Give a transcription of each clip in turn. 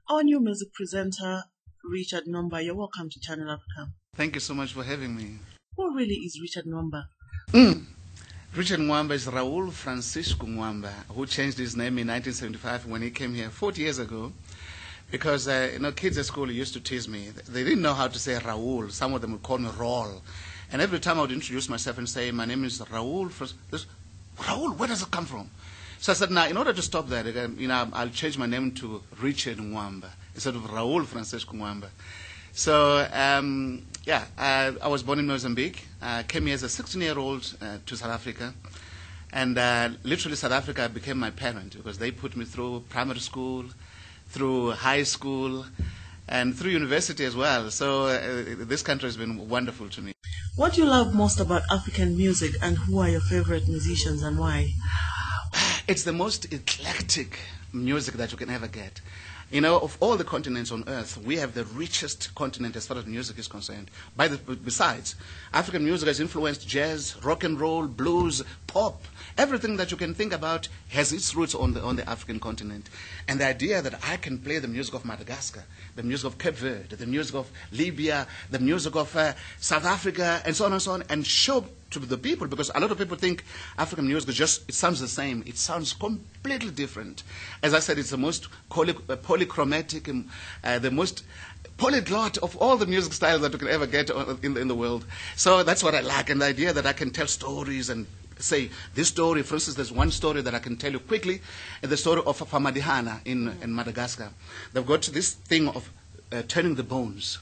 Our new music presenter, Richard Nwamba. You're welcome to Channel Africa. Thank you so much for having me. Who really is Richard Nwamba? Richard Nwamba is Raoul Francisco Nwamba, who changed his name in 1975 when he came here 40 years ago. Because, kids at school used to tease me. They didn't know how to say Raoul. Some of them would call me Raul. And every time I would introduce myself and say, my name is Raoul. Raoul, where does it come from? So I said, now, in order to stop that, I'll change my name to Richard Nwamba instead of Raoul Francisco Nwamba. So, I was born in Mozambique. I came here as a 16-year-old to South Africa. And literally South Africa became my parent because they put me through primary school, through high school, and through university as well. So this country has been wonderful to me. What do you love most about African music, and who are your favorite musicians and why? It's the most eclectic music that you can ever get. Of all the continents on earth, we have the richest continent as far as music is concerned. Besides, African music has influenced jazz, rock and roll, blues, pop. Everything that you can think about has its roots on the African continent. And the idea that I can play the music of Madagascar, the music of Cape Verde, the music of Libya, the music of South Africa, and so on and so on, and show to the people, because a lot of people think African music it sounds the same. It sounds completely different. As I said, it's the most polychromatic and the most polyglot of all the music styles that you can ever get in the world. So that's what I like, and the idea that I can tell stories and say this story. For instance, there's one story that I can tell you quickly, the story of Famadihana in Madagascar. They've got this thing of turning the bones,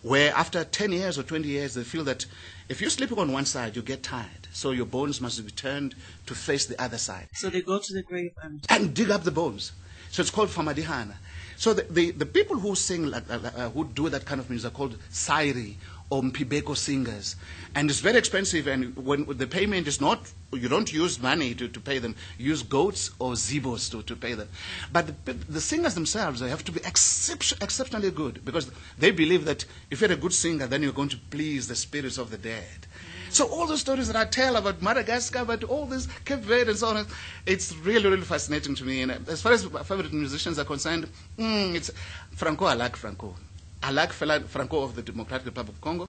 where after 10 years or 20 years, they feel that if you're sleeping on one side, you get tired. So your bones must be turned to face the other side. So they go to the grave and dig up the bones. So it's called Famadihana. So the people who sing, who do that kind of music are called Sairi or Mpibeko singers. And it's very expensive, and when the payment is not, you don't use money to pay them, you use goats or zebos to pay them. But the singers themselves, they have to be exceptionally good, because they believe that if you're a good singer, then you're going to please the spirits of the dead. So all the stories that I tell about Madagascar, about all this Cape Verde and so on, it's really, really fascinating to me. And as far as my favorite musicians are concerned, it's Franco. I like Franco. I like Franco of the Democratic Republic of Congo.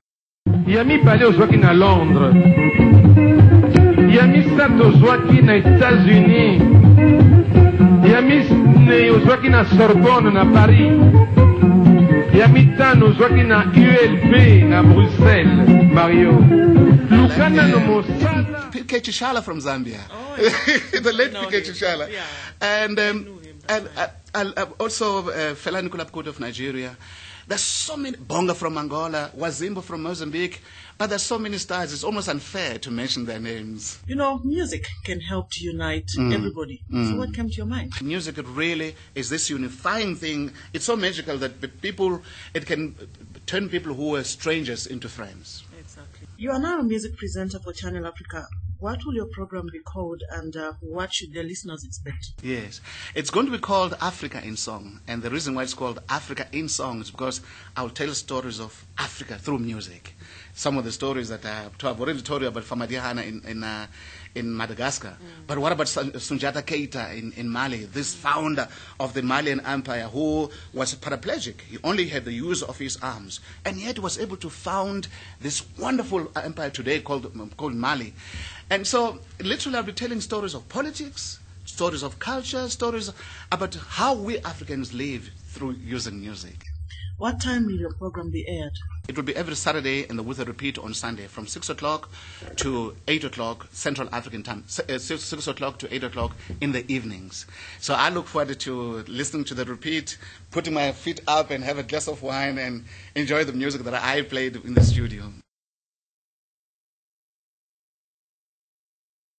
Yami pale ozwaki na Londres. Yami sato ozwaki na États-Unis. Yami ozwaki na Sorbonne na Paris. Yami tano ozwaki na ULB na Bruxelles, Mario. Lukana no Mosala. P.K. Chishala from Zambia. Oh, yeah. The late P.K. Chishala. Yeah. And also Fela Nikolapkoto of Nigeria. There's so many, Bonga from Angola, Wazimbo from Mozambique, but there's so many stars, it's almost unfair to mention their names. Music can help to unite everybody. So what came to your mind? Music really is this unifying thing. It's so magical that it can turn people who are strangers into friends. Exactly. You are now a music presenter for Channel Africa. What will your program be called, and what should the listeners expect? Yes, it's going to be called Africa in Song. And the reason why it's called Africa in Song is because I'll tell stories of Africa through music. Some of the stories that I've already told you about Famadihana in Madagascar. But what about Sunjata Keita in Mali, this founder of the Malian Empire who was paraplegic? He only had the use of his arms, and yet was able to found this wonderful empire today called Mali. And so, literally, I'll be telling stories of politics, stories of culture, stories about how we Africans live through using music. What time will your program be aired? It will be every Saturday, and with a repeat on Sunday from 6 o'clock to 8 o'clock Central African time, 6 o'clock to 8 o'clock in the evenings. So I look forward to listening to the repeat, putting my feet up and have a glass of wine and enjoy the music that I played in the studio.